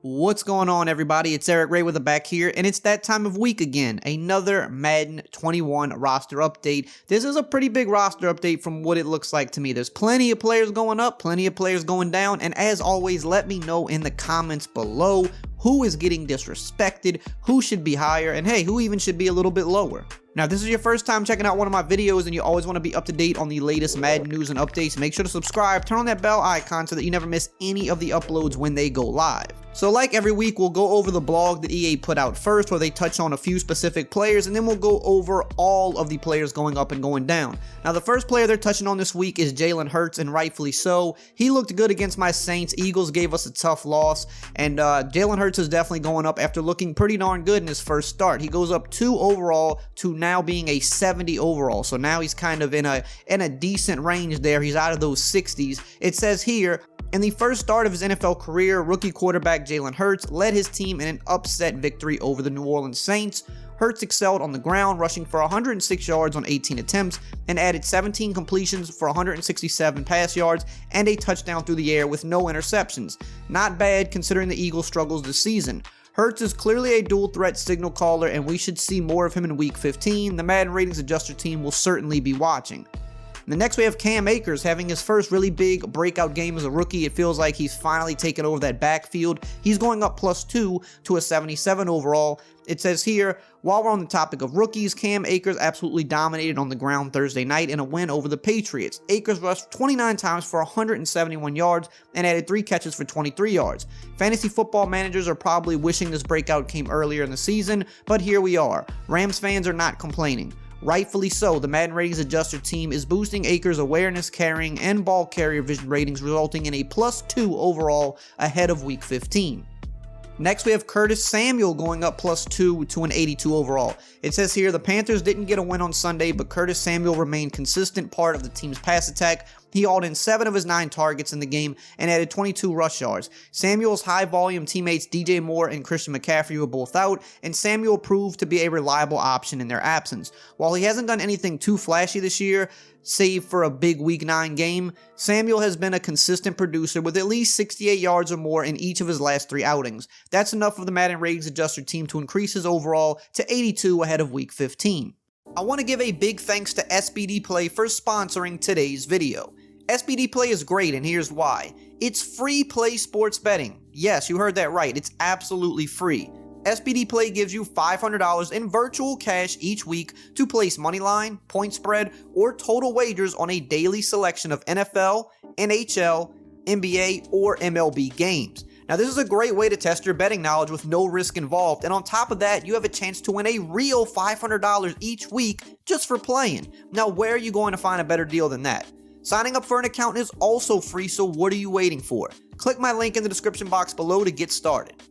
What's going on, everybody? It's EricRayweather back here, and it's that time of week again. Another Madden 21 roster update. This is a pretty big roster update from what it looks like to me. There's plenty of players going up, plenty of players going down, and as always, let me know in the comments below who is getting disrespected, who should be higher, and hey, who even should be a little bit lower. Now, if this is your first time checking out one of my videos and you always want to be up to date on the latest Madden news and updates, make sure to subscribe, turn on that bell icon so that you never miss any of the uploads when they go live. So like every week, we'll go over the blog that EA put out first where they touch on a few specific players, and then we'll go over all of the players going up and going down. Now, the first player they're touching on this week is Jalen Hurts, and rightfully so. He looked good against my Saints. Eagles gave us a tough loss, and Jalen Hurts is definitely going up after looking pretty darn good in his first start. He goes up 2 overall to now being a 70 overall, so now he's kind of in a decent range there. He's out of those 60s. It says here, in the first start of his NFL career, rookie quarterback Jalen Hurts led his team in an upset victory over the New Orleans Saints. Hurts excelled on the ground, rushing for 106 yards on 18 attempts, and added 17 completions for 167 pass yards and a touchdown through the air with no interceptions. Not bad considering the Eagles' struggles this season. Hurts is clearly a dual threat signal caller, and we should see more of him in Week 15. The Madden Ratings Adjuster team will certainly be watching. And the next we have Cam Akers having his first really big breakout game as a rookie. It feels like he's finally taken over that backfield. He's going up +2 to a 77 overall. It says here, while we're on the topic of rookies, Cam Akers absolutely dominated on the ground Thursday night in a win over the Patriots. Akers rushed 29 times for 171 yards and added 3 catches for 23 yards. Fantasy football managers are probably wishing this breakout came earlier in the season, but here we are. Rams fans are not complaining. Rightfully so, the Madden Ratings Adjuster team is boosting Akers' awareness, carrying, and ball carrier vision ratings, resulting in a +2 overall ahead of Week 15. Next, we have Curtis Samuel going up +2 to an 82 overall. It says here, the Panthers didn't get a win on Sunday, but Curtis Samuel remained consistent part of the team's pass attack. He hauled in 7 of his 9 targets in the game and added 22 rush yards. Samuel's high-volume teammates DJ Moore and Christian McCaffrey were both out, and Samuel proved to be a reliable option in their absence. While he hasn't done anything too flashy this year, save for a big Week 9 game, Samuel has been a consistent producer with at least 68 yards or more in each of his last 3 outings. That's enough of the Madden Ratings Adjuster team to increase his overall to 82 ahead of Week 15. I want to give a big thanks to SBD Play for sponsoring today's video. SBD Play is great, and here's why. It's free play sports betting. Yes, you heard that right. It's absolutely free. SBD Play gives you $500 in virtual cash each week to place moneyline, point spread, or total wagers on a daily selection of NFL, NHL, NBA, or MLB games. Now, this is a great way to test your betting knowledge with no risk involved, and on top of that, you have a chance to win a real $500 each week just for playing. Now, where are you going to find a better deal than that? Signing up for an account is also free, so what are you waiting for? Click my link in the description box below to get started.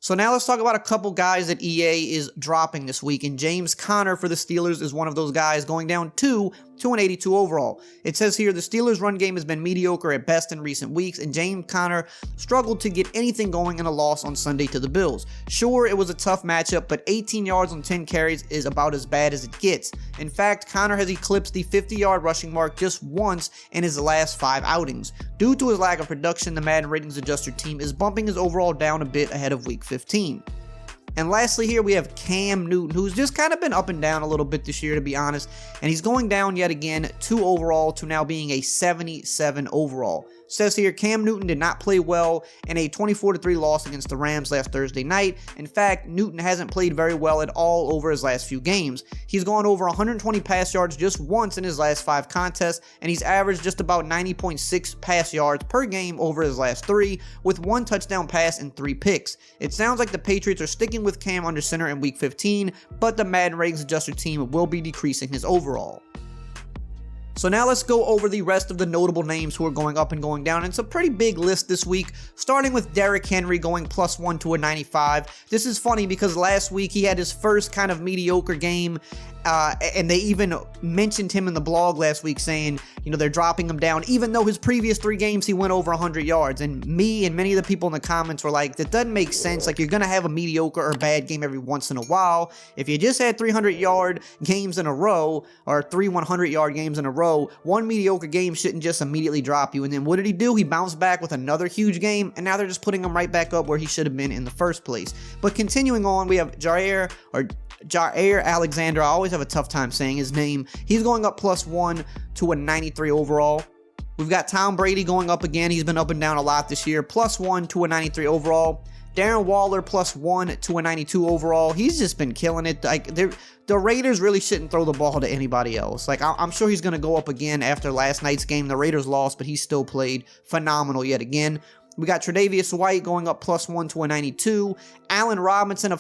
So now let's talk about a couple guys that EA is dropping this week, and James Conner for the Steelers is one of those guys, going down 2 to an 82 overall. It says here, the Steelers' run game has been mediocre at best in recent weeks, and James Conner struggled to get anything going in a loss on Sunday to the Bills. Sure, it was a tough matchup, but 18 yards on 10 carries is about as bad as it gets. In fact, Conner has eclipsed the 50-yard rushing mark just once in his last 5 outings. Due to his lack of production, the Madden Ratings Adjuster team is bumping his overall down a bit ahead of Week 15. And lastly here we have Cam Newton, who's just kind of been up and down a little bit this year, to be honest, and he's going down yet again 2 overall to now being a 77 overall. Says here, Cam Newton did not play well in a 24-3 loss against the Rams last Thursday night. In fact, Newton hasn't played very well at all over his last few games. He's gone over 120 pass yards just once in his last 5 contests, and he's averaged just about 90.6 pass yards per game over his last 3, with 1 touchdown pass and 3 picks. It sounds like the Patriots are sticking with Cam under center in Week 15, but the Madden Ratings Adjuster team will be decreasing his overall. So now let's go over the rest of the notable names who are going up and going down. It's a pretty big list this week, starting with Derrick Henry going +1 to a 95. This is funny because last week he had his first kind of mediocre game And they even mentioned him in the blog last week saying, you know, they're dropping him down, even though his previous 3 games he went over 100 yards. And me and many of the people in the comments were like, that doesn't make sense. Like, you're going to have a mediocre or bad game every once in a while. If you just had 300-yard games in a row, or 3 100-yard games in a row, one mediocre game shouldn't just immediately drop you. And then what did he do? He bounced back with another huge game, and now they're just putting him right back up where he should have been in the first place. But continuing on, we have Jair Alexander. I always have a tough time saying his name. He's going up +1 to a 93 overall. We've got Tom Brady going up again. He's been up and down a lot this year. +1 to a 93 overall. Darren Waller +1 to a 92 overall. He's just been killing it. Like, the Raiders really shouldn't throw the ball to anybody else. Like, I'm sure he's going to go up again after last night's game. The Raiders lost, but he still played phenomenal yet again. We got Tre'Davious White going up +1 to a 92. Allen Robinson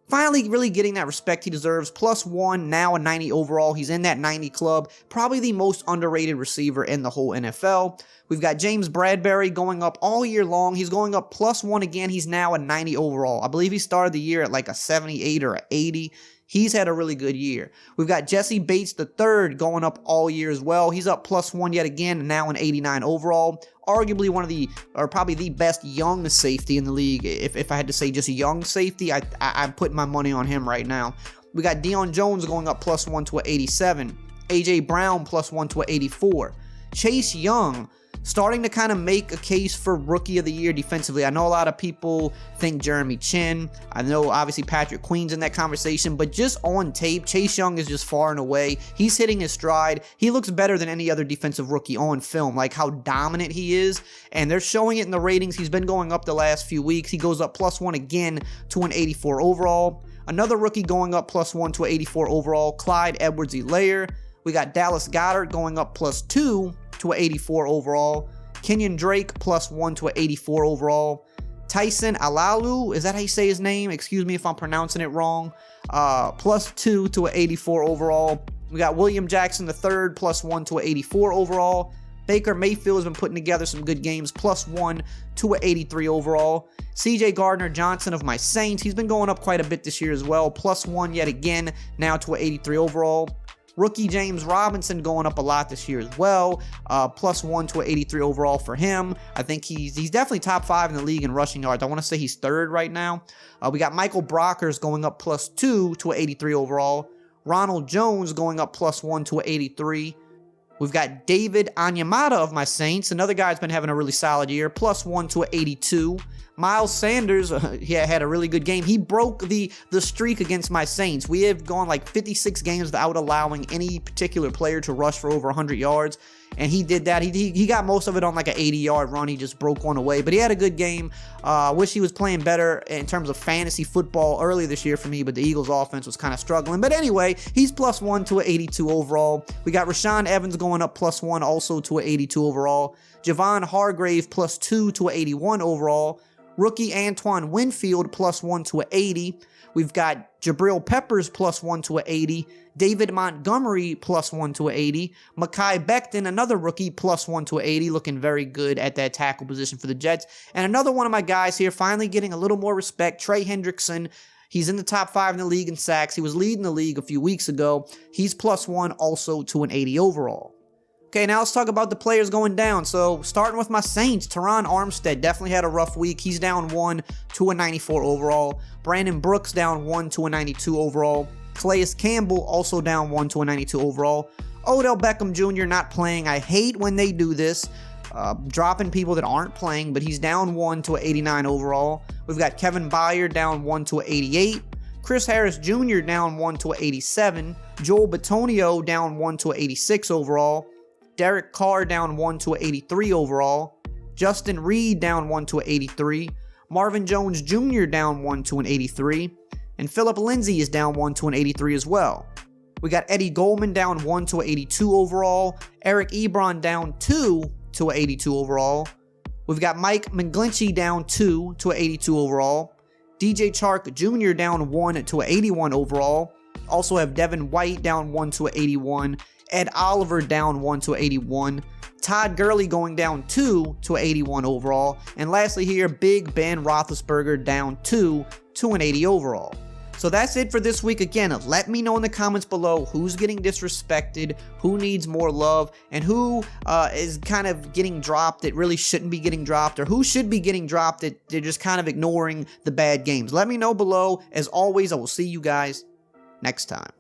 finally really getting that respect he deserves. +1, now a 90 overall. He's in that 90 club. Probably the most underrated receiver in the whole NFL. We've got James Bradbury going up all year long. He's going up +1 again. He's now a 90 overall. I believe he started the year at like a 78 or a 80. He's had a really good year. We've got Jesse Bates III going up all year as well. He's up +1 yet again, and now an 89 overall. Arguably one of the, or probably the best young safety in the league. If I had to say just a young safety, I'm putting my money on him right now. We got Deion Jones going up +1 to a 87. A.J. Brown +1 to a 84. Chase Young starting to kind of make a case for Rookie of the Year defensively. I know a lot of people think Jeremy Chin. I know obviously Patrick Queen's in that conversation, but just on tape, Chase Young is just far and away. He's hitting his stride. He looks better than any other defensive rookie on film, like how dominant he is, and they're showing it in the ratings. He's been going up the last few weeks. He goes up +1 again to an 84 overall. Another rookie going up +1 to an 84 overall, Clyde Edwards-Helaire. We got Dallas Goedert going up +2 to an 84 overall. Kenyon Drake +1 to an 84 overall. Tyson Alalu, is that how you say his name? Excuse me if I'm pronouncing it wrong. +2 to an 84 overall. We got William Jackson III +1 to an 84 overall. Baker Mayfield has been putting together some good games, +1 to an 83 overall. CJ Gardner-Johnson of my Saints, he's been going up quite a bit this year as well, +1 yet again, now to an 83 overall. Rookie James Robinson going up a lot this year as well, +1 to an 83 overall for him. I think he's definitely top 5 in the league in rushing yards. I want to say he's 3rd right now. We got Michael Brockers going up +2 to an 83 overall. Ronald Jones going up +1 to an 83. We've got David Onyemata of my Saints. Another guy's been having a really solid year, +1 to an 82. Miles Sanders, had a really good game. He broke the streak against my Saints. We have gone like 56 games without allowing any particular player to rush for over 100 yards, and he did that. He got most of it on like an 80-yard run. He just broke one away, but he had a good game. Wish he was playing better in terms of fantasy football early this year for me, but the Eagles' offense was kind of struggling. But anyway, he's +1 to an 82 overall. We got Rashaan Evans going up +1 also to an 82 overall. Javon Hargrave +2 to an 81 overall. Rookie Antoine Winfield +1 to an 80. We've got Jabril Peppers +1 to an 80. David Montgomery +1 to an 80. Mekhi Becton, another rookie, +1 to an 80, looking very good at that tackle position for the Jets. And another one of my guys here finally getting a little more respect, Trey Hendrickson. He's in the top 5 in the league in sacks. He was leading the league a few weeks ago. He's +1 also to an 80 overall. Okay, now let's talk about the players going down. So, starting with my Saints, Teron Armstead definitely had a rough week. He's down 1 to a 94 overall. Brandon Brooks down 1 to a 92 overall. Calais Campbell also down 1 to a 92 overall. Odell Beckham Jr. not playing. I hate when they do this, dropping people that aren't playing, but he's down 1 to an 89 overall. We've got Kevin Byard down 1 to an 88. Chris Harris Jr. down 1 to an 87. Joel Bitonio down 1 to an 86 overall. Derek Carr down 1 to an 83 overall. Justin Reed down 1 to an 83. Marvin Jones Jr. down 1 to an 83. And Philip Lindsay is down 1 to an 83 as well. We got Eddie Goldman down 1 to an 82 overall. Eric Ebron down 2 to an 82 overall. We've got Mike McGlinchey down 2 to an 82 overall. DJ Chark Jr. down 1 to an 81 overall. Also have Devin White down 1 to an 81. Ed Oliver down 1 to 81. Todd Gurley going down 2 to 81 overall. And lastly here, Big Ben Roethlisberger down 2 to an 80 overall. So that's it for this week. Again, let me know in the comments below who's getting disrespected, who needs more love, and who is kind of getting dropped that really shouldn't be getting dropped, or who should be getting dropped that they're just kind of ignoring the bad games. Let me know below. As always, I will see you guys next time.